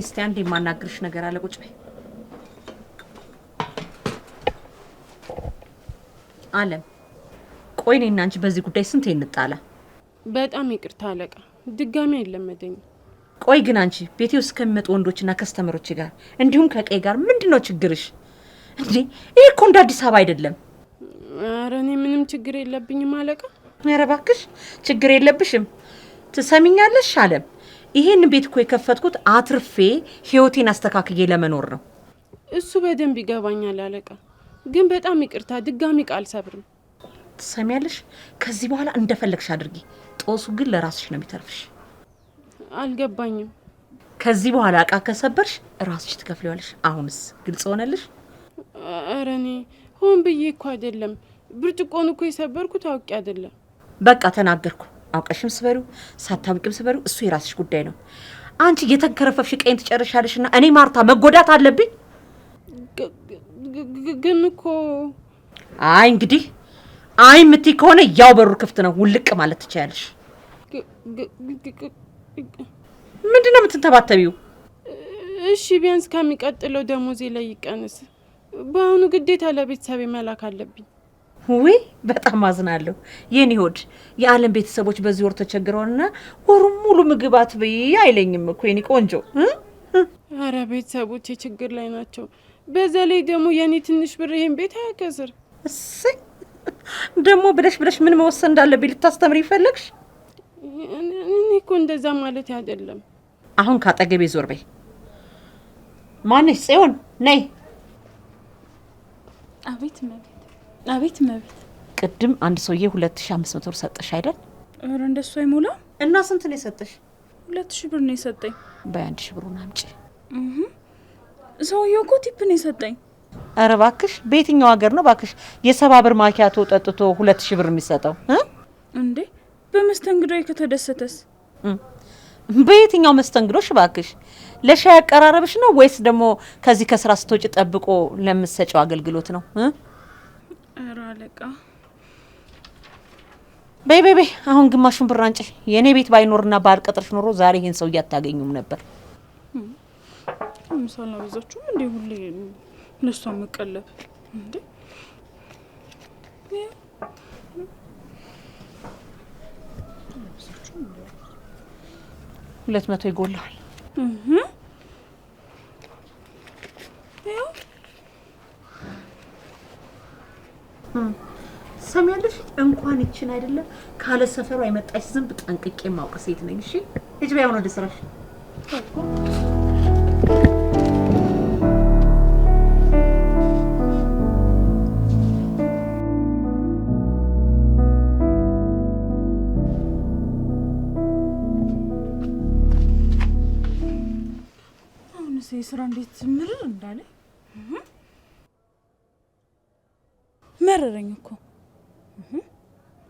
እስቲ አንዴ የማናግርሽ ነገር አለ። ቁጭ በይ አለም። ቆይ እኔና አንቺ በዚህ ጉዳይ ስንት እንጣላ? በጣም ይቅርታ አለቃ፣ ድጋሚ አይለመደኝም። ቆይ ግን አንቺ ቤቴ ውስጥ ከሚመጡ ወንዶችና ከስተመሮች ጋር እንዲሁም ከቀይ ጋር ምንድነው ችግርሽ እንዴ? ይሄ እኮ እንደ አዲስ አበባ አይደለም። ኧረ እኔ ምንም ችግር የለብኝም አለቃ። ኧረ እባክሽ ችግር የለብሽም። ትሰሚኛለሽ አለም፣ ይሄን ቤት እኮ የከፈትኩት አትርፌ ህይወቴን አስተካክዬ ለመኖር ነው። እሱ በደንብ ይገባኛል አለቃ፣ ግን በጣም ይቅርታ፣ ድጋሚ ቃል ሰብርም። ትሰሚያለሽ? ከዚህ በኋላ እንደፈለግሽ አድርጊ። ጦሱ ግን ለራስሽ ነው የሚተርፍሽ። አልገባኝም። ከዚህ በኋላ እቃ ከሰበርሽ ራስሽ ትከፍሊዋለሽ። አሁንስ ግልጽ ሆነልሽ? ኧረ እኔ ሆን ብዬ እኮ አይደለም። ብርጭቆን እኮ የሰበርኩት አውቄ አይደለም። በቃ ተናገርኩ። አውቀሽም ስበሪው ሳታውቂም ስበሪው፣ እሱ የራስሽ ጉዳይ ነው። አንቺ እየተንከረፈፍሽ ቀይን ትጨርሻለሽና እኔ ማርታ መጎዳት አለብኝ? ግን እኮ አይ እንግዲህ አይ ምትይ ከሆነ ያው በሩ ክፍት ነው፣ ውልቅ ማለት ትችያለሽ። ምንድነው የምትንተባተቢው? እሺ ቢያንስ ከሚቀጥለው ደሞዜ ላይ ይቀንስ። በአሁኑ ግዴታ ለቤተሰቤ መላክ አለብኝ። ውይ በጣም አዝናለሁ የኔ ሆድ። የዓለም ቤተሰቦች በዚህ ወር ተቸግረውና ወሩን ሙሉ ምግብ አትበይ አይለኝም እኮ የኔ ቆንጆ። አረ ቤተሰቦቼ ችግር ላይ ናቸው። በዛ ላይ ደግሞ የኔ ትንሽ ብር ይሄን ቤት አያከስር። እሰይ ደግሞ ብለሽ ምን መወሰን እንዳለብኝ ልታስተምሪ ይፈልግሽ? እኔ እኮ እንደዛ ማለት አይደለም። አሁን ካጠገቤ ዞር በይ። ማንሽ? ጽዮን ነይ። አቤት መቤት፣ አቤት መቤት። ቅድም አንድ ሰውዬ 2500 ብር ሰጠሽ አይደል? ኧረ እንደሱ አይሞላ። እና ስንት ነው የሰጠሽ? 2000 ብር ነው የሰጠኝ። በ1000 ብሩን አምጪ። ሰውዬው እኮ ቲፕ ነው የሰጠኝ። ኧረ እባክሽ በየትኛው ሀገር ነው እባክሽ የ70 ብር ማኪያቶ ጠጥቶ 2000 ብር የሚሰጠው? እንዴ በመስተንግዶ ከተደሰተስ? በየትኛው መስተንግዶሽ እባክሽ? ለሻይ አቀራረብሽ ነው ወይስ ደግሞ ከዚህ ከስራ ስትወጪ ጠብቆ ለምትሰጪው አገልግሎት ነው? ኧረ አለቃ በይ አሁን ግማሹን ብር አንጪ። የኔ ቤት ባይኖርና ባልቀጥርሽ ኖሮ ዛሬ ይሄን ሰው አታገኙም ነበር። ምሳሌ አበዛችሁም እንዴ? ሁሌ ለሷ መቀለብ እንዴ? 200 ይጎላል። ሰሚያለሽ? እንኳን ይችን አይደለም ካለ ሰፈሩ አይመጣሽ ዝም ጠንቅቄ ማውቅ ሴት ነኝ። እሺ እጅ ባይሆን ወደ ስራሽ። ስራ እንዴት ምርር እንዳለ መረረኝ እኮ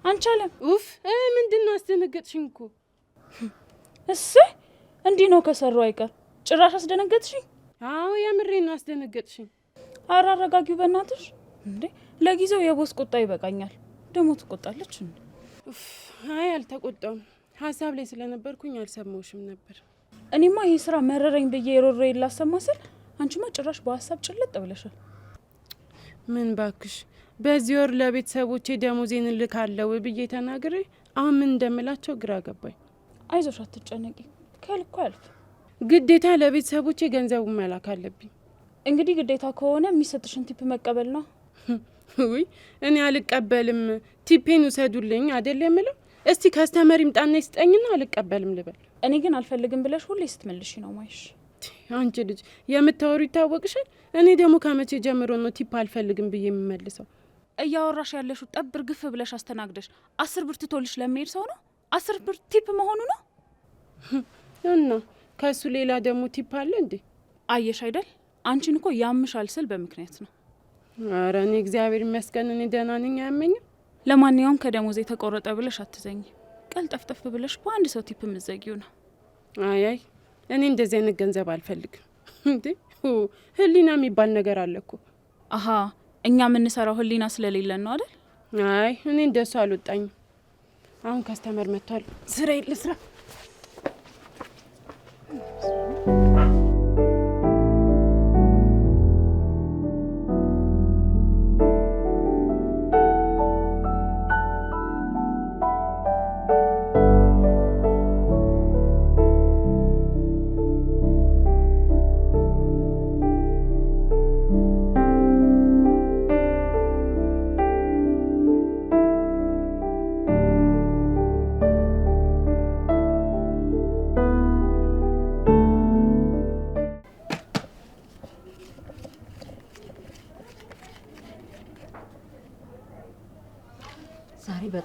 አንቻለም። ኡፍ ምንድነው? አስደነገጥሽኝ እኮ። እንዲህ ነው ከሰራው አይቀር ጭራሽ አስደነገጥሽኝ። አዎ የምሬን ነው አስደነገጥሽኝ። ኧረ አረጋጊው በእናትሽ እንዴ። ለጊዜው የቦስ ቁጣ ይበቃኛል። ደግሞ ትቆጣለች እንዴ? አይ አልተቆጣም። ሀሳብ ላይ ስለነበርኩኝ አልሰማውሽም ነበር። እኔማ ይሄ ስራ መረረኝ ብዬ የሮሬ ላሰማ ስል አንቺማ ጭራሽ በሀሳብ ጭልጥ ብለሻል። ምን ባክሽ በዚህ ወር ለቤተሰቦቼ ደሞዜን ልካለው ብዬ ተናግሬ አሁን ምን እንደምላቸው ግራ ገባኝ። አይዞሽ አትጨነቂ፣ ከልኩ አልፍ። ግዴታ ለቤተሰቦቼ ገንዘቡን መላክ አለብኝ። እንግዲህ ግዴታ ከሆነ የሚሰጥሽን ቲፕ መቀበል ነው። ውይ እኔ አልቀበልም። ቲፔን ውሰዱልኝ አይደል የምለው። እስቲ ከስተመር ይምጣና ይስጠኝና አልቀበልም ልበል። እኔ ግን አልፈልግም ብለሽ ሁሌ ስትመልሺ ነው ማይሽ። አንቺ ልጅ የምታወሩ ይታወቅሻል። እኔ ደግሞ ከመቼ ጀምሮ ነው ቲፕ አልፈልግም ብዬ የምመልሰው? እያወራሽ ያለሽው ጠብር ግፍ ብለሽ አስተናግደሽ 10 ብር ትቶልሽ ለሚሄድ ሰው ነው 10 ብር ቲፕ መሆኑ ነው። እና ከሱ ሌላ ደግሞ ቲፕ አለ እንዴ? አየሽ አይደል? አንቺን እኮ ያምሻል ስል በምክንያት ነው። ኧረ እኔ እግዚአብሔር ይመስገን እኔ ደህና ነኝ፣ አያመኝም። ለማንኛውም ከደሞዜ ተቆረጠ ብለሽ አትዘኝ። ቀልጠፍጠፍ ብለሽ በአንድ ሰው ቲፕ ምዘጊው ነው። አይ እኔ እንደዚህ አይነት ገንዘብ አልፈልግም። እንዴ ህሊና የሚባል ነገር አለ እኮ። አሃ እኛ የምንሰራው ህሊና ስለሌለን ነው አይደል? አይ እኔ እንደሱ አልወጣኝም። አሁን ከስተመር መጥቷል፣ ስራ ልስራ።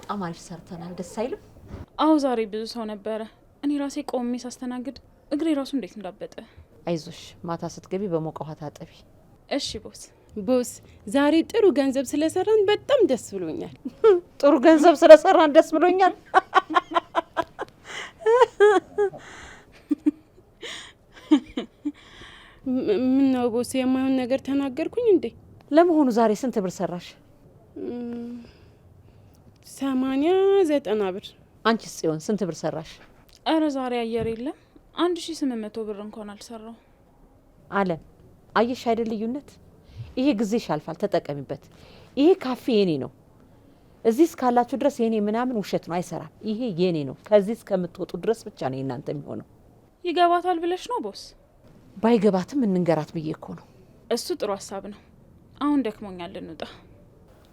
በጣም አሪፍ ሰርተናል። ደስ አይልም? አዎ ዛሬ ብዙ ሰው ነበረ። እኔ ራሴ ቆሜ ሳስተናግድ እግሬ ራሱ እንዴት እንዳበጠ። አይዞሽ፣ ማታ ስትገቢ በሞቀ ውሃ ታጠቢ። እሺ ቦስ። ቦስ ዛሬ ጥሩ ገንዘብ ስለሰራን በጣም ደስ ብሎኛል። ጥሩ ገንዘብ ስለሰራን ደስ ብሎኛል። ምን ነው ቦስ የማይሆን ነገር ተናገርኩኝ እንዴ? ለመሆኑ ዛሬ ስንት ብር ሰራሽ? 80-90 ብር። አንቺስ ጽዮን ስንት ብር ሰራሽ? አረ ዛሬ አየር የለም። 1800 ብር እንኳን አልሰራው። አለም አየሽ አይደል ልዩነት? ይሄ ጊዜሽ ያልፋል፣ ተጠቀሚበት። ይሄ ካፌ የኔ ነው። እዚህ እስካላችሁ ድረስ የኔ ምናምን ውሸት ነው፣ አይሰራም። ይሄ የኔ ነው። ከዚህ እስከምትወጡ ድረስ ብቻ ነው እናንተ የሚሆነው። ይገባታል ብለሽ ነው ቦስ? ባይገባትም እንንገራት ብዬ እኮ ነው። እሱ ጥሩ ሀሳብ ነው። አሁን ደክሞኛል፣ እንውጣ።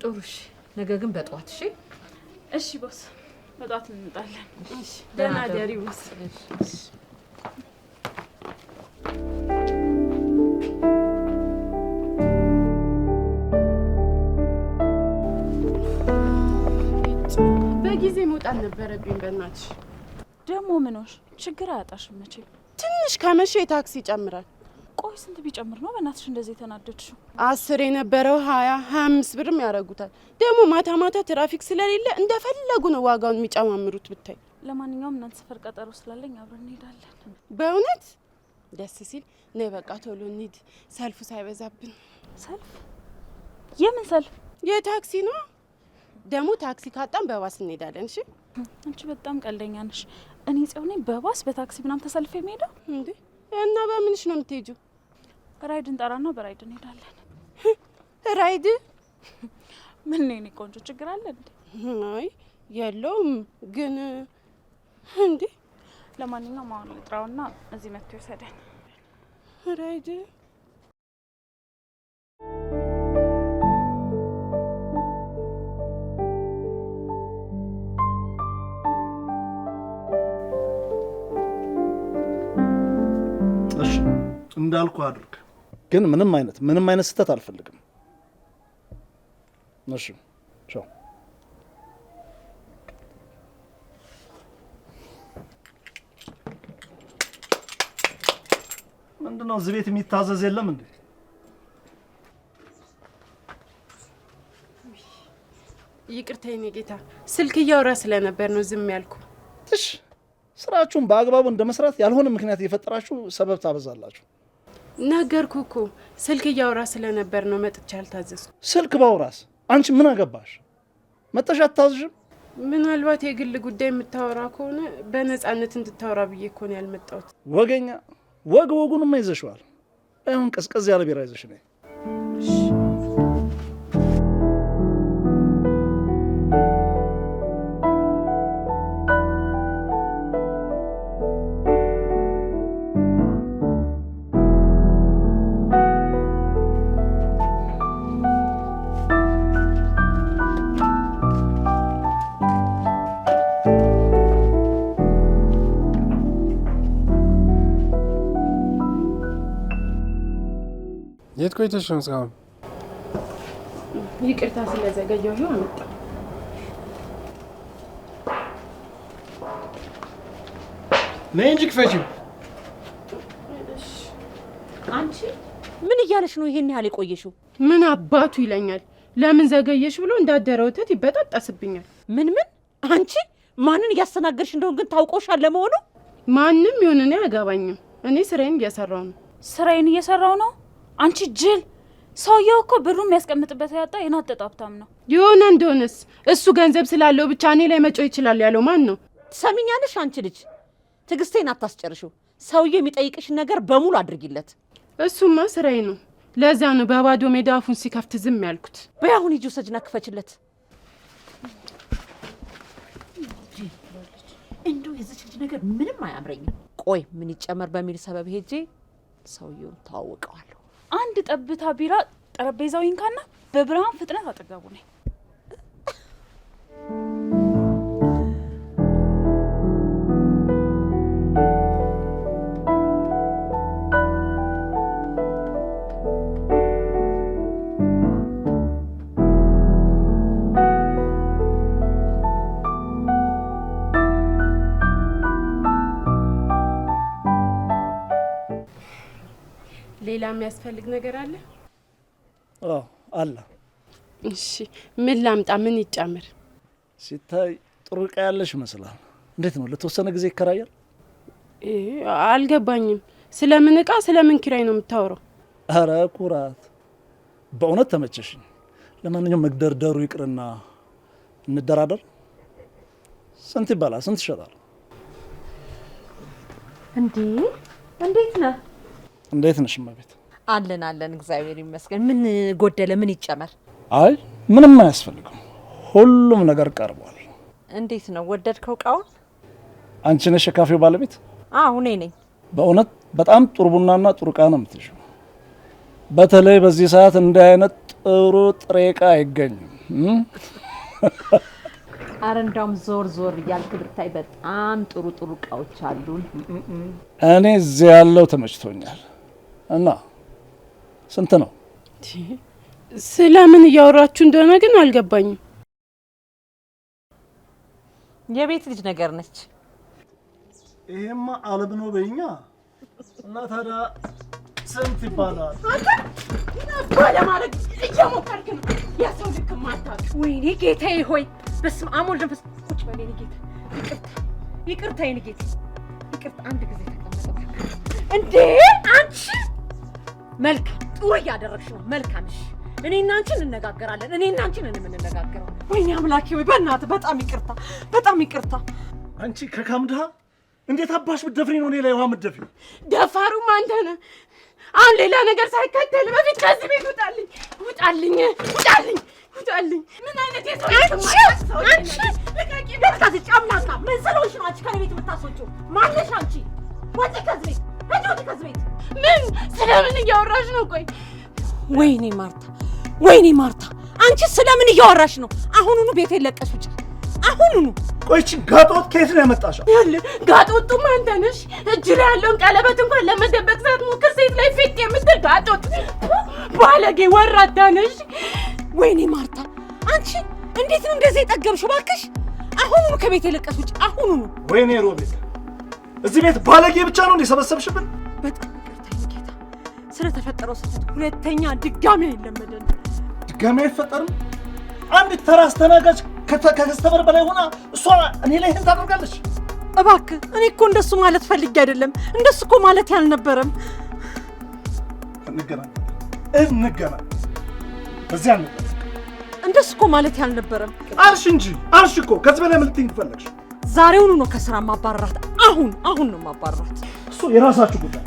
ጥሩ እሺ። ነገ ግን በጠዋት እሺ? እሺ ቦስ፣ በጠዋት እንውጣለን። እሺ ደህና ደሪ ቦስ። በጊዜ መውጣት ነበረብኝ። በእናትሽ ደግሞ ምኖሽ? ችግር አያጣሽም መቼም። ትንሽ ከመሸ የታክሲ ይጨምራል። ቆይ ስንት ቢጨምር ነው በእናትሽ እንደዚህ የተናደድሽው? 10 የነበረው 20-25 ብርም ያደርጉታል። ደግሞ ማታ ማታ ትራፊክ ስለሌለ እንደፈለጉ ነው ዋጋውን የሚጨማምሩት ብታይ። ለማንኛውም እናንተ ሰፈር ቀጠሮ ስላለኝ አብረን እንሄዳለን። በእውነት ደስ ሲል ነይ በቃ ቶሎ እንሂድ፣ ሰልፉ ሳይበዛብን። ሰልፍ? የምን ሰልፍ? የታክሲ ነው። ደግሞ ታክሲ ካጣን በባስ እንሄዳለን። እሺ አንቺ በጣም ቀልደኛ ነሽ። እኔ ጽዮኔ በባስ በታክሲ ምናምን ተሰልፈ የሚሄደው እንዴ? እና በምንሽ ነው የምትሄጂው? ራይድ እንጠራና በራይድ እንሄዳለን። ራይድ? ምን ነው የኔ ቆንጆ ችግር አለ እንዴ? አይ የለውም ግን እንዴ። ለማንኛውም አሁን ልጥራውና እዚህ መጥቶ ይወሰደን። ራይድ እንዳልኩ አድርግ። ግን ምንም አይነት ስህተት አልፈልግም። እሺ ቻው። ምንድነው እዚህ ቤት የሚታዘዝ የለም እንዴ? ይቅርታ የኔ ጌታ፣ ስልክ እያወራ ስለነበር ነው ዝም ያልኩ። እሺ ስራችሁን በአግባቡ እንደመስራት ያልሆነ ምክንያት እየፈጠራችሁ ሰበብ ታበዛላችሁ። ነገርኩ እኮ ስልክ እያወራ ስለነበር ነው መጥቻ አልታዘዝኩ። ስልክ ባውራስ አንቺ ምን አገባሽ? መጥተሽ አታዝዥም? ምናልባት የግል ጉዳይ የምታወራ ከሆነ በነፃነት እንድታወራ ብዬ እኮ ነው ያልመጣሁት። ወገኛ ወጉንማ ይዘሽዋል። አሁን ቀዝቀዝ ያለ ቢራ ይዘሽ ነይ። የት ቆይተሽ ነው እስካሁን? ይቅርታ ስለዘገየሁ ይኸው መጣሁ። ነይ እንጂ ክፈቺው። አንቺ ምን እያለሽ ነው ይሄን ያህል የቆየሽው? ምን አባቱ ይለኛል። ለምን ዘገየሽ ብሎ እንዳደረ ወተት ይበጣጣስብኛል። ምን አንቺ ማንን እያስተናገድሽ እንደሆነ ግን ታውቆሻል ለመሆኑ? ማንም ይሁን እኔ አያገባኝም። እኔ ስራዬን እየሰራሁ ነው። ስራዬን እየሰራው ነው? አንቺ ጅል! ሰውየው እኮ ብሩን የሚያስቀምጥበት ያጣ የናጠጣ ሀብታም ነው። የሆነ እንደሆነስ እሱ ገንዘብ ስላለው ብቻ እኔ ላይ መጮህ ይችላል ያለው ማን ነው? ትሰሚኛለሽ? አንቺ ልጅ ትዕግስቴን አታስጨርሽው። ሰውየው የሚጠይቅሽን ነገር በሙሉ አድርጊለት። እሱማ ስራዬ ነው። ለዛ ነው በባዶ ሜዳ አፉን ሲከፍት ዝም ያልኩት። በያሁን ሂጂ ውሰጅና ክፈችለት። እንደው የዚች ልጅ ነገር ምንም አያምረኝም። ቆይ ምን ይጨመር በሚል ሰበብ ሄጄ ሰውየውን ተዋውቀዋለሁ። አንድ ጠብታ ቢራ ጠረጴዛው ይንካና በብርሃን ፍጥነት አጠገቡ ነኝ። ሌላ የሚያስፈልግ ነገር አለ? አለ። እሺ ምን ላምጣ? ምን ይጨምር? ሲታይ ጥሩ ዕቃ ያለሽ ይመስላል። እንዴት ነው ለተወሰነ ጊዜ ይከራያል? አልገባኝም። ስለምን ዕቃ ስለምን ኪራይ ነው የምታወራው? አረ ኩራት፣ በእውነት ተመቸሽኝ። ለማንኛውም መግደርደሩ ይቅርና እንደራደር። ስንት ይባላል? ስንት ይሸጣል? እንዴት ነህ? እንዴት ነሽ እመቤት? አለን እግዚአብሔር ይመስገን። ምን ጎደለ? ምን ይጨመር? አይ ምንም አያስፈልግም፣ ሁሉም ነገር ቀርቧል። እንዴት ነው ወደድከው እቃውን? አንቺ ነሽ የካፌው ባለቤት? አዎ እኔ ነኝ። በእውነት በጣም ጥሩ ቡናና ጥሩ ዕቃ ነው የምትይው። በተለይ በዚህ ሰዓት እንዲህ አይነት ጥሩ ጥሬ ዕቃ አይገኝም። አረ እንዳውም ዞር እያልክ ብታይ በጣም ጥሩ እቃዎች አሉን። እኔ እዚህ ያለው ተመችቶኛል። እና ስንት ነው? ስለምን እያወራችሁ እንደሆነ ግን አልገባኝም። የቤት ልጅ ነገር ነች። ይሄማ አለም ነው በእኛ እና ታዲያ ስንት ይባላል? ባለ ማለት እየሞከርክ ነው። የሰው ልክ ማታውቅ። ወይኔ ጌታዬ ሆይ በስመ አብ ወልድ መንፈስ ቁጭ በል የኔ ጌታ። ይቅርታ የኔ ጌታ ይቅርታ። አንድ ጊዜ ተቀመጠ። እንዴ አንቺ መልካም ጥሩ እያደረግሽ ነው። መልካም እሺ፣ እኔና አንቺን እንነጋገራለን። እኔና አንቺን እንነጋገረው። ወይኔ አምላኬ ወይ በእናትህ በጣም ይቅርታ። አንቺ ከካምድሃ እንዴት አባሽ ብትደፍሪ ነው እኔ ላይ ውሃ የምትደፍሪው? ደፋሩም አንተ ነህ። አሁን ሌላ ነገር ሳይከተል በፊት ከዚህ ቤት ውጣልኝ። ምን አይነት የሰው አንቺ ለቃቂ ለካዚ ጫምላካ ምን ስለሆንሽ ነው አንቺ ከኔ ቤት የምታስወጪው? ማነሽ አንቺ? ወጪ ከዚህ ቤት ምን ስለምን እያወራሽ ነው? ቆይ ወይኔ ማርታ አንቺ ስለምን እያወራሽ ነው? አሁኑኑ ቤቴን ለቀሽ ውጪ። አሁኑኑ። ቆይ እቺ ጋጦት ከየት ነው ያመጣሻው? ጋጦቱም አንተ ነሽ። እጅ ላይ ያለውን ቀለበት እንኳን ለመደበቅ ሳትሞክር ሴት ላይ ፊት የምትል ጋጦት ባለጌ ወራዳ ነሽ። ወይኔ ማርታ አንቺ እንዴት ነው እንደዚህ የጠገብሽው? እባክሽ አሁኑኑ ከቤቴ ለቀሽ ውጪ። አሁኑኑ። ወይኔ ሮቤት እዚህ ቤት ባለጌ ብቻ ነው እንደሰበሰብሽብን። በጣም ይቅርታ ጌታ ስለተፈጠረው ስህተት። ሁለተኛ ድጋሚ አይለመደን። ድጋሚ አይፈጠርም። አንድ ተራ አስተናጋጅ ከከስተመር በላይ ሆና እሷ እኔ ላይ ይሄን ታደርጋለች? እባክህ እኔ እኮ እንደሱ ማለት ፈልጌ አይደለም። እንደሱ እኮ ማለት ያልነበረም። እንገናኝ በዚያ እንገናኝ። እንደሱ እኮ ማለት ያልነበረም አልሽ እኮ። ከዚህ በላይ ምን ልትይኝ ትፈልግሽ? ዛሬውኑ ነው ከስራ ማባረራት። አሁን ነው ማባረራት። እሱ የራሳችሁ ጉዳይ።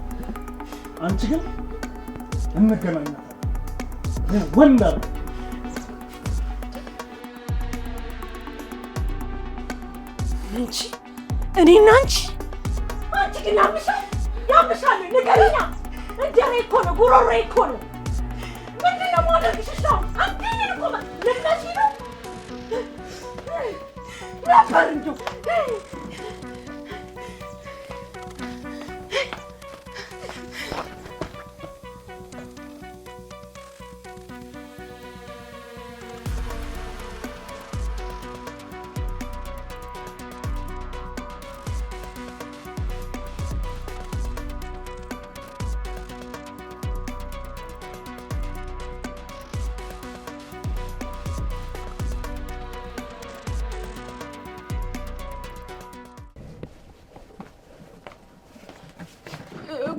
አንቺ ግን እንገናኛለን። ወንዳ አንቺ እኔና አንቺ ግን ያምሻል። ንገሪኛ። እንጀራ እኮ ነው፣ ጉሮሮ እኮ ነው። ምንድን ነው የማደርግሽ? አንቺ እኮ ልትመጪ ነው ነበር እንደው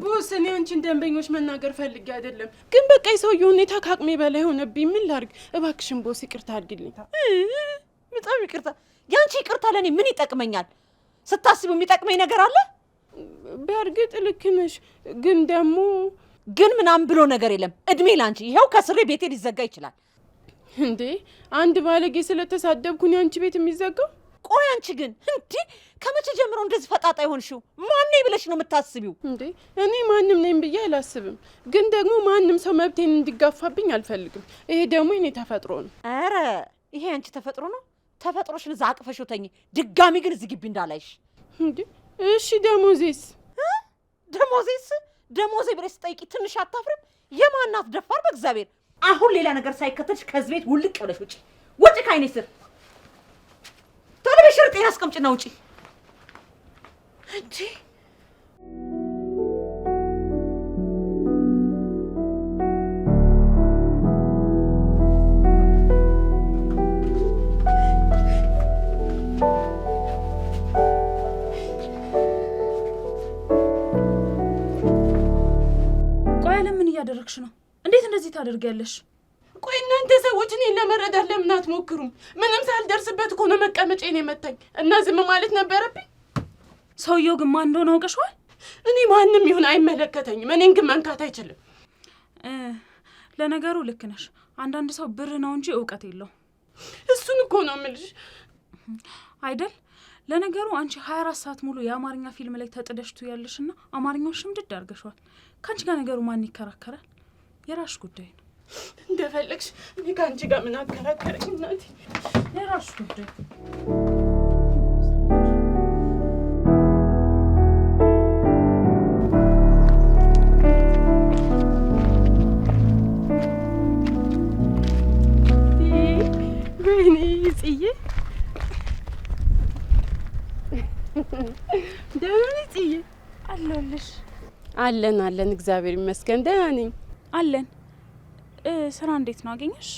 ቦስ፣ እኔ አንቺን ደንበኞች መናገር ፈልጌ አይደለም፣ ግን በቃ የሰውየው ሁኔታ ከአቅሜ በላይ ሆነብኝ። ምን ላድርግ? እባክሽን ቦስ ይቅርታ አድርጊልኝ። በጣም ይቅርታ። ያንቺ ይቅርታ ለእኔ ምን ይጠቅመኛል? ስታስቡ የሚጠቅመኝ ነገር አለ? በእርግጥ ልክ ነሽ፣ ግን ደግሞ ግን ምናምን ብሎ ነገር የለም። እድሜ ላንቺ። ይኸው ከስሬ ቤቴ ሊዘጋ ይችላል። እንዴ አንድ ባለጌ ስለተሳደብኩኝ አንቺ ቤት የሚዘጋው? ቆይ አንቺ ግን እንዴ ከመቼ ጀምሮ እንደዚህ ፈጣጣ ይሆንሽው? ማን ነኝ ብለሽ ነው የምታስቢው? እንዴ እኔ ማንም ነኝ ብዬ አላስብም፣ ግን ደግሞ ማንም ሰው መብቴን እንዲጋፋብኝ አልፈልግም። ይሄ ደግሞ የኔ ተፈጥሮ ነው። አረ ይሄ አንቺ ተፈጥሮ ነው። ተፈጥሮሽን እዛ አቅፈሽው ተኝ። ድጋሚ ግን እዚህ ግቢ እንዳላይሽ። እንዴ እሺ ደሞዜስ? ደሞዜ ብለሽ ስጠይቂ ትንሽ አታፍርም? የማናት ደፋር በእግዚአብሔር። አሁን ሌላ ነገር ሳይከተልሽ ከዚህ ቤት ውልቅ ብለሽ ውጪ ከዓይኔ ስር። ቶሎ በሽርጤን አስቀምጪና ውጪ። እንዴ እያደረግሽ ነው? እንዴት እንደዚህ ታደርጊያለሽ? ቆይ እናንተ ሰዎች እኔን ለመረዳት ለምን አትሞክሩም? ምንም ሳልደርስበት እኮ ነው መቀመጫዬን የመታኝ እና ዝም ማለት ነበረብኝ? ሰውየው ግን ማን እንደሆነ አውቀሽዋል? እኔ ማንም ይሁን አይመለከተኝም። እኔን ግን መንካት አይችልም። ለነገሩ ልክ ነሽ። አንዳንድ ሰው ብር ነው እንጂ እውቀት የለው። እሱን እኮ ነው የምልሽ አይደል? ለነገሩ አንቺ 24 ሰዓት ሙሉ የአማርኛ ፊልም ላይ ተጥደሽቱ ያለሽና አማርኛው ሽምድድ አድርገሽዋል። ካንቺ ጋር ነገሩ ማን ይከራከራል? የራስሽ ጉዳይ ነው። እንደፈለግሽ። እኔ ካንቺ ጋር ምን አከራከረኝ እናቴ? የራስሽ ጉዳይ። ወይኔ ጽዬ ደህና ነኝ ጽዬ? አለሁልሽ። አለን እግዚአብሔር ይመስገን ደህና ነኝ። አለን። ስራ እንዴት ነው አገኘሽ?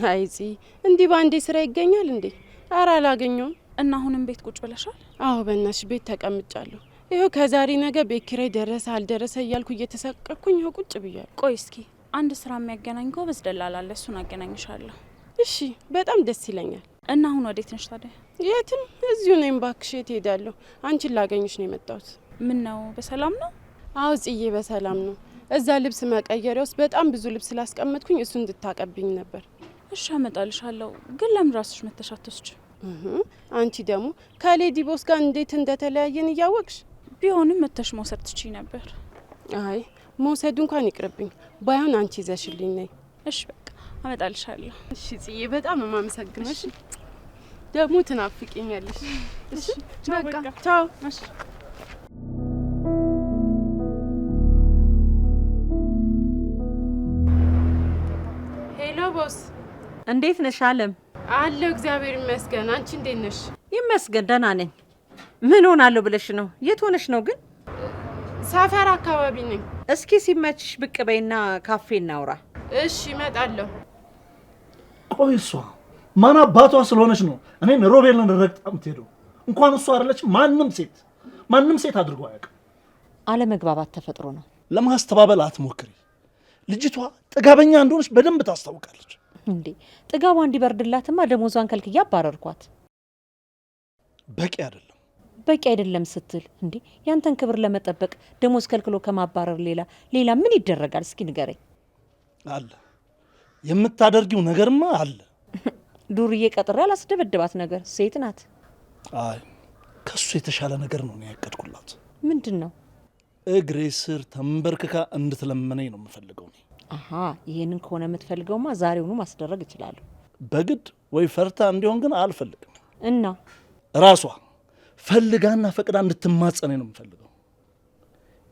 አይ ጽ እንዲህ ባንዴ ስራ ይገኛል እንዴ? ኧረ አላገኘሁም። እና አሁንም ቤት ቁጭ ብለሻል? አዎ በእናትሽ ቤት ተቀምጫለሁ። ይኸው ከዛሬ ነገ ቤት ኪራይ ደረሰ አልደረሰ እያልኩ እየተሰቀቅኩኝ ይኸው ቁጭ ብያለሁ። ቆይ እስኪ አንድ ስራ የሚያገናኝ ጎበዝ ደላላ አለ፣ እሱን አገናኝሻለሁ። እሺ በጣም ደስ ይለኛል። እና አሁን ወዴት ነሽ ታዲያ? የትም እዚሁ ነኝ እባክሽ። የት እሄዳለሁ? አንቺን ላገኝሽ ነው የመጣሁት። ምን ነው በሰላም ነው? አዎ ጽዬ በሰላም ነው። እዛ ልብስ መቀየሪያ ውስጥ በጣም ብዙ ልብስ ስላስቀመጥኩኝ እሱ እንድታቀብኝ ነበር። እሺ አመጣልሻለሁ። ግን ለምን ራስሽ መተሽ አትወስጂም? አንቺ ደግሞ ከሌዲ ቦስ ጋር እንዴት እንደተለያየን እያወቅሽ ቢሆንም መተሽ መውሰድ ትችይ ነበር። አይ መውሰዱ እንኳን ይቅርብኝ። ባይሆን አንቺ ይዘሽልኝ ነይ። እሺ በቃ አመጣልሻለሁ። እሺ ጽዬ በጣም ነው የማመሰግነው። እሺ ደግሞ ትናፍቂኛለሽ። እሺ በቃ ቻው። እሺ ሄሎ ቦስ። እንዴት ነሽ አለም? አለሁ እግዚአብሔር ይመስገን። አንቺ እንዴት ነሽ? ይመስገን ደህና ነኝ። ምን ሆናለሁ ብለሽ ነው? የት ሆነሽ ነው ግን? ሰፈር አካባቢ ነኝ። እስኪ ሲመችሽ ብቅ በይና ካፌ እናውራ። እሺ እመጣለሁ። ቆይ እሷ ማን አባቷ ስለሆነች ነው እኔን ሮቤልን ረግጣ የምትሄደው? እንኳን እሷ አይደለች ማንም ሴት አድርጎ አያውቅም። አለመግባባት ተፈጥሮ ነው። ለማስተባበል አትሞክሪ። ልጅቷ ጥጋበኛ እንደሆነች በደንብ ታስታውቃለች። እንዴ ጥጋቧ እንዲበርድላትማ ደሞዟን ከልክያ አባረርኳት። በቂ አይደለም። በቂ አይደለም ስትል እንዴ ያንተን ክብር ለመጠበቅ ደሞዝ ከልክሎ ከማባረር ሌላ ምን ይደረጋል? እስኪ ንገረኝ። አለ የምታደርጊው ነገርማ አለ። ዱርዬ ቀጥሬ አላስደበድባት ነገር ሴት ናት። አይ ከሱ የተሻለ ነገር ነው ያቀድኩላት። ምንድን ነው? እግሬ ስር ተንበርክካ እንድትለመነኝ ነው የምፈልገው። አሃ ይሄንን ከሆነ የምትፈልገውማ ዛሬውኑ ማስደረግ እችላለሁ። በግድ ወይ ፈርታ እንዲሆን ግን አልፈልግም። እና ራሷ ፈልጋና ፈቅዳ እንድትማጸነኝ ነው የምፈልገው።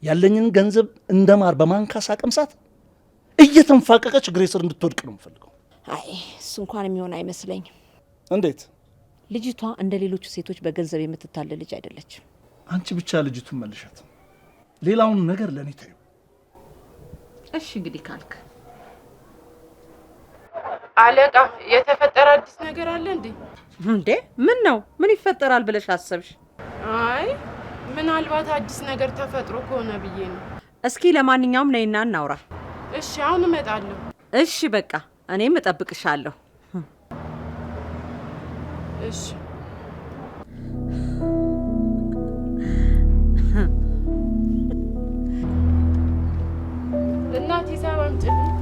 ያለኝን ገንዘብ እንደማር በማንካሳ ቀምሳት እየተንፋቀቀች እግሬ ስር እንድትወድቅ ነው የምፈልገው። አይ እሱ እንኳን የሚሆን አይመስለኝም። እንዴት? ልጅቷ እንደ ሌሎቹ ሴቶች በገንዘብ የምትታለል ልጅ አይደለችም። አንቺ ብቻ ልጅቱን መልሻት፣ ሌላውን ነገር ለእኔ ታዩ። እሺ እንግዲህ ካልክ። አለቃ የተፈጠረ አዲስ ነገር አለ እንዴ? እንዴ ምን ነው? ምን ይፈጠራል ብለሽ አሰብሽ? አይ ምናልባት አዲስ ነገር ተፈጥሮ ከሆነ ብዬ ነው። እስኪ ለማንኛውም ነይና እናውራ። እሺ አሁን እመጣለሁ። እሺ በቃ እኔም እጠብቅሻለሁ። እሺ እናቴ ሂሳብ አምጪልኝ።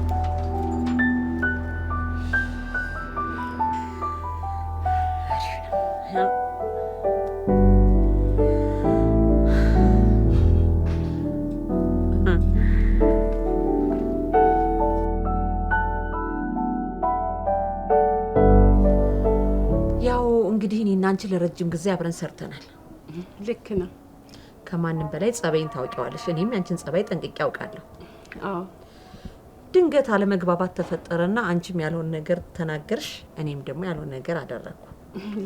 ያው እንግዲህ እኔና አንቺ ለረጅም ጊዜ አብረን ሰርተናል። ልክ ነው። ከማንም በላይ ጸባይን ታውቂዋለሽ። እኔም ያንቺን ጸባይ ጠንቅቄ አውቃለሁ። አዎ ድንገት አለመግባባት ተፈጠረና አንቺም ያልሆነ ነገር ተናገርሽ፣ እኔም ደግሞ ያልሆነ ነገር አደረኩ።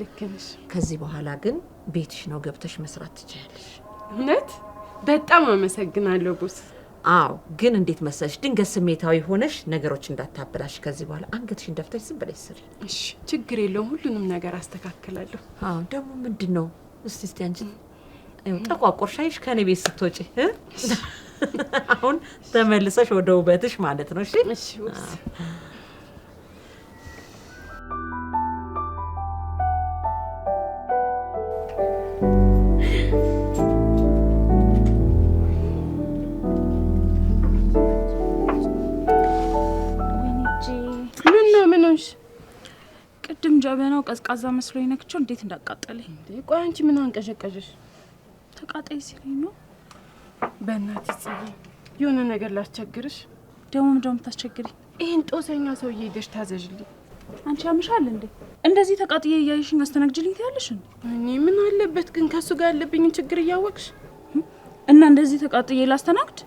ልክ ነሽ። ከዚህ በኋላ ግን ቤትሽ ነው ገብተሽ መስራት ትችያለሽ። እውነት በጣም አመሰግናለሁ ቦስ። አዎ ግን እንዴት መሰለሽ ድንገት ስሜታዊ ሆነሽ ነገሮች እንዳታበላሽ። ከዚህ በኋላ አንገትሽን ደፍተሽ ዝም ብለሽ ስሪ። እሺ ችግር የለውም። ሁሉንም ነገር አስተካክላለሁ። አዎ ደግሞ ምንድነው? እስቲ አንቺ ጠቋቆርሻይሽ ከኔ ቤት ስትወጪ አሁን ተመልሰሽ ወደ ውበትሽ ማለት ነው። እሺ እሺ ውብስ ምን ሆንሽ? ቅድም ጀበናው ቀዝቃዛ መስሎኝ ነክቼው እንዴት እንዳቃጠለኝ። ቆይ አንቺ ምን አንቀዠቀዠሽ? ተቃጣይ ሲለኝ ነው። በእናትሽ ጽጌ የሆነ ነገር ላስቸግርሽ። ደግሞ ምንድነው የምታስቸግሪኝ? ይሄን ጦሰኛ ሰውዬ ሄደሽ ታዘዥልኝ። አንቺ ያምሻል እንዴ? እንደዚህ ተቃጥዬ እያየሽኝ አስተናግጅልኝ ትያለሽ እንዴ? እኔ ምን አለበት ግን ከሱ ጋር ያለብኝን ችግር እያወቅሽ እና እንደዚህ ተቃጥዬ ላስተናግድ?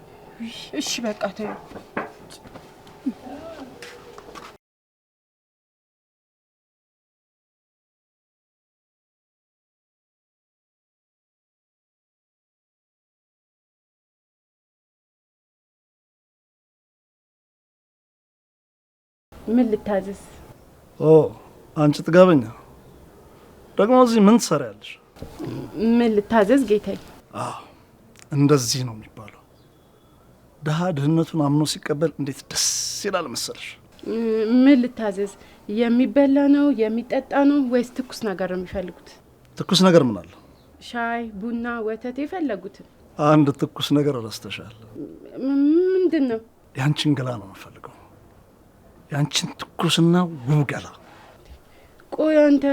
እሺ በቃ ተይው። ምን ልታዘዝ? አንቺ ጥጋበኛ ደግሞ እዚህ ምን ትሰሪያለሽ? ምን ልታዘዝ ጌታዬ? እንደዚህ ነው የሚባለው። ድሀ ድህነቱን አምኖ ሲቀበል እንዴት ደስ ይላል መሰለሽ። ምን ልታዘዝ? የሚበላ ነው የሚጠጣ ነው ወይስ ትኩስ ነገር ነው የሚፈልጉት? ትኩስ ነገር ምን አለ? ሻይ፣ ቡና፣ ወተት የፈለጉትን። አንድ ትኩስ ነገር ረስተሻል። ምንድን ነው? ያንቺን ገላ ነው የምፈልገው። ያንቺን ትኩስና ውብ ገላ። ቆይ አንተ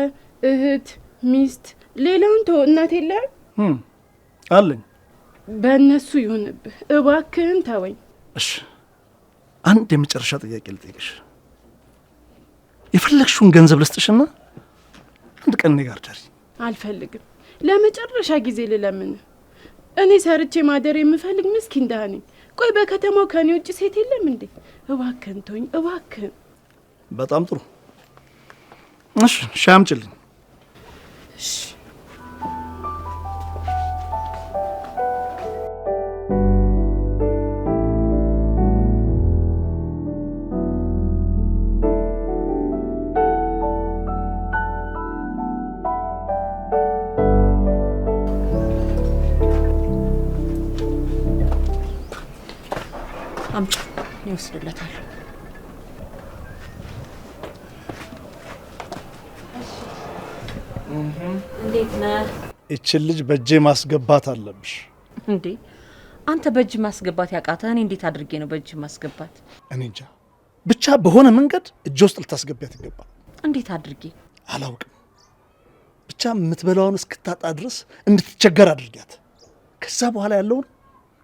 እህት፣ ሚስት፣ ሌላውን ተው። እናት የለህም? አለኝ። በእነሱ ይሁንብህ እባክህን ተወኝ። እሺ አንድ የመጨረሻ ጥያቄ ልጠይቅሽ። የፈለግሽውን ገንዘብ ልስጥሽና አንድ ቀን እኔ ጋር ደሪ። አልፈልግም። ለመጨረሻ ጊዜ ልለምን። እኔ ሰርቼ ማደር የምፈልግ ምስኪን ደሃ ነኝ። ቆይ በከተማው ከኔ ውጭ ሴት የለም እንዴ? እባክህን ተወኝ እባክህን። በጣም ጥሩ። እሺ ሻይ አምጪልኝ። እሺ አምጪ፣ ይወስድለታል። እንዴት ነህ? እቺን ልጅ በእጄ ማስገባት አለብሽ። እንዴ አንተ በእጅ ማስገባት ያቃተህ? እኔ እንዴት አድርጌ ነው በእጅ ማስገባት? እኔ እንጃ፣ ብቻ በሆነ መንገድ እጄ ውስጥ ልታስገቢያት ይገባል። እንዴት አድርጌ አላውቅም። ብቻ የምትበላውን እስክታጣ ድረስ እንድትቸገር አድርጊያት። ከዛ በኋላ ያለውን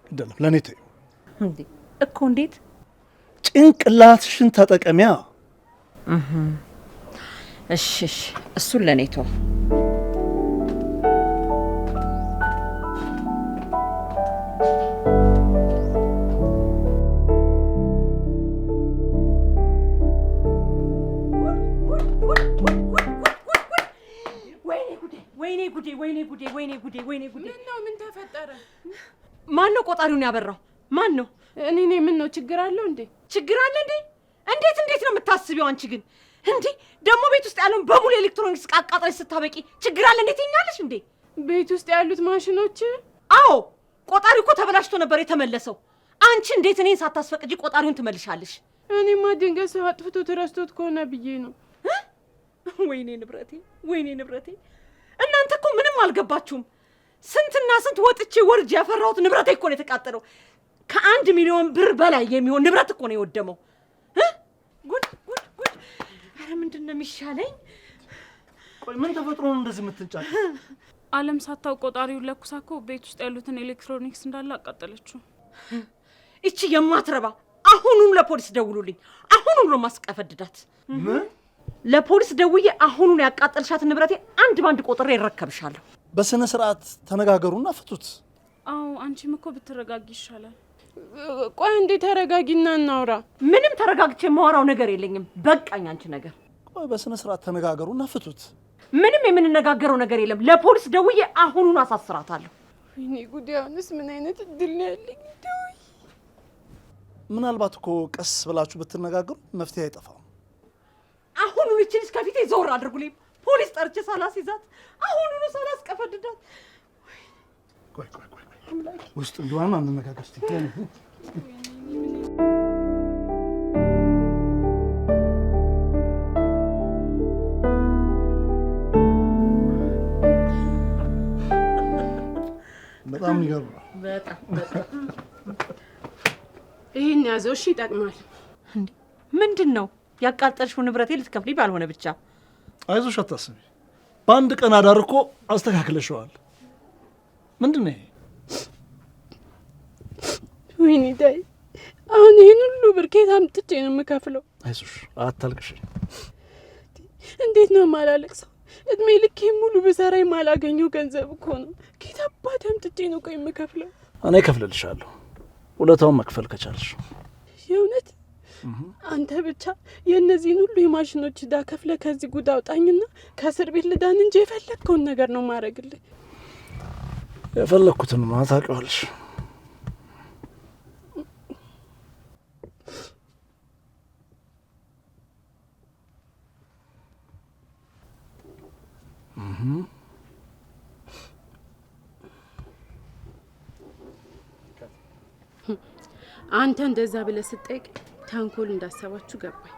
አይደለም ለእኔ ተይው። እንዴ እኮ እንዴት? ጭንቅላትሽን ተጠቀሚያ። እሺ እሺ፣ እሱን ለእኔ ተው። ወይኔ ጉዴ! ምን ተፈጠረ? ማን ነው ቆጣሪውን ያበራው? ማን ነው? እኔ ነኝ። ምን ነው ችግር አለው እንዴ? ችግር አለ እንዴ? እንዴት ነው የምታስቢው አንቺ ግን? እንዴ ደግሞ ቤት ውስጥ ያለውን በሙሉ ኤሌክትሮኒክስ አቃጥለሽ ስታበቂ ችግር አለ እንዴት ይኛለሽ እንዴ? ቤት ውስጥ ያሉት ማሽኖች? አዎ ቆጣሪው እኮ ተበላሽቶ ነበር የተመለሰው። አንቺ እንዴት እኔን ሳታስፈቅጂ ቆጣሪውን ትመልሻለሽ? እኔማ ድንገት ሰው አጥፍቶ ተረስቶት ከሆነ ብዬ ነው። ወይኔ ንብረቴ! እናንተ እኮ ምንም አልገባችሁም። ስንትና ስንት ወጥቼ ወርጄ ያፈራሁት ንብረቴ እኮ ነው የተቃጠለው። ከ1 ሚሊዮን ብር በላይ የሚሆን ንብረት እኮ ነው የወደመው። ጉድ! ኧረ ምንድን ነው የሚሻለኝ? ቆይ ምን ተፈጥሮ ነው እንደዚህ የምትንጫጭ? አለም ሳታውቅ ቆጣሪውን ለኩሳ እኮ ቤት ውስጥ ያሉትን ኤሌክትሮኒክስ እንዳለ አቃጠለችው። እቺ የማትረባ! አሁኑን ለፖሊስ ደውሉልኝ። አሁኑን ነው ማስቀፈድዳት። ምን? ለፖሊስ ደውዬ አሁኑን ያቃጠልሻትን ንብረቴ አንድ ባንድ ቆጥሬ ይረከብሻለሁ። በስነ ስርዓት ተነጋገሩና ፍቱት። አዎ አንቺም እኮ ብትረጋጊ ይሻላል። ቆይ እንዴ ተረጋጊና እናውራ። ምንም ተረጋግቼ የማወራው ነገር የለኝም። በቃኝ አንቺ ነገር። ቆይ በስነ ስርዓት ተነጋገሩና ፍቱት። ምንም የምንነጋገረው ነገር የለም። ለፖሊስ ደውዬ አሁኑን አሳስራታለሁ። ወይኔ ጉዴ! አሁንስ ምን አይነት እድል ነው ያለኝ? ምናልባት እኮ ቀስ ብላችሁ ብትነጋገሩ መፍትሄ አይጠፋም። አሁኑን እቺ ልጅ ከፊቴ ዞር አድርጉልኝ። ፖሊስ ጠርቼ ሳላስይዛት አሁኑኑ ሳላስቀፈድዳት። ቆይ ውስጥ እንደዋና እንነጋገር እስቲ። በጣም ይገርማል። በጣም ይሄን ያዘው። እሺ ይጠቅማል። እንዴ ምንድን ነው ያቃጠልሽው? ንብረቴ ልትከፍሊ ባልሆነ ብቻ። አይዞሽ አታስቢ፣ በአንድ ቀን አዳር እኮ አስተካክለሽዋል። ምንድን ነው ይሄ? ወይኔ ዳይ፣ አሁን ይሄን ሁሉ ብር ከየት አምጥቼ ነው የምከፍለው? አይዞሽ አታልቅሽ። እንዴት ነው የማላለቅሰው? እድሜ ልኬ ሙሉ ብሰራ የማላገኘው ገንዘብ እኮ ነው። ከየት አባቴ አምጥቼ ነው ቆይ የምከፍለው? እኔ እከፍልልሻለሁ፣ ውለታውን መክፈል ከቻልሽ። የእውነት አንተ ብቻ የእነዚህን ሁሉ የማሽኖች ዕዳ ከፍለህ ከዚህ ጉድ አውጣኝና ከእስር ቤት ልዳን እንጂ የፈለግከውን ነገር ነው ማድረግልህ። የፈለግኩትን ታውቂዋለሽ። አንተ እንደዛ ብለህ ስጠይቅ ተንኮል እንዳሰባችሁ ገባኝ።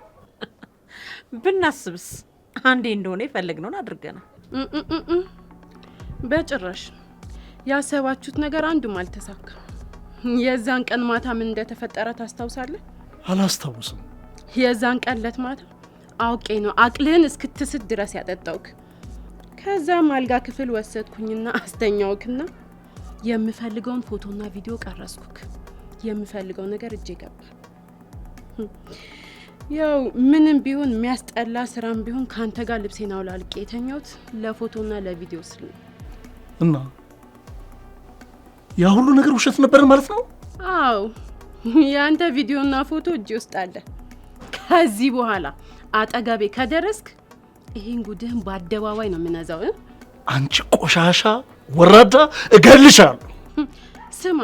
ብናስብስ አንዴ እንደሆነ የፈለግነውን አድርገናል። በጭራሽ ያሰባችሁት ነገር አንዱም አልተሳካም። የዛን ቀን ማታ ምን እንደተፈጠረ ታስታውሳለህ? አላስታውስም። የዛን ቀን ለት ማታ አውቄ ነው አቅልህን እስክትስት ድረስ ያጠጣውክ። ከዛም አልጋ ክፍል ወሰድኩኝና አስተኛውክና የምፈልገውን ፎቶና ቪዲዮ ቀረስኩክ። የምፈልገው ነገር እጄ ገባ። ያው ምንም ቢሆን የሚያስጠላ ስራም ቢሆን ካንተ ጋር ልብሴን አውላልቄ የተኛሁት ለፎቶና ለቪዲዮ ስል ነው። እና ያ ሁሉ ነገር ውሸት ነበር ማለት ነው? አዎ፣ ያንተ ቪዲዮና ፎቶ እጄ ውስጥ አለ። ከዚህ በኋላ አጠገቤ ከደረስክ ይሄን ጉድህን በአደባባይ ነው የምነዛው። አንቺ ቆሻሻ ወራዳ፣ እገልሻለሁ። ስማ፣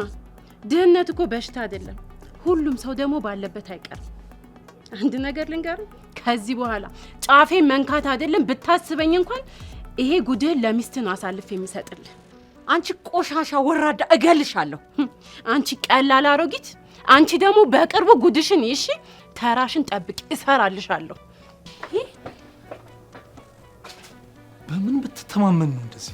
ድህነት እኮ በሽታ አይደለም። ሁሉም ሰው ደግሞ ባለበት አይቀርም። አንድ ነገር ልንገርህ፣ ከዚህ በኋላ ጫፌ መንካት አይደለም ብታስበኝ እንኳን ይሄ ጉድህን ለሚስት ነው አሳልፍ የሚሰጥልህ። አንቺ ቆሻሻ ወራዳ፣ እገልሻለሁ። አንቺ ቀላል አሮጊት፣ አንቺ ደግሞ በቅርቡ ጉድሽን ይሺ፣ ተራሽን ጠብቂ፣ እሰራልሻለሁ። በምን ብትተማመን ነው እንደዚህ?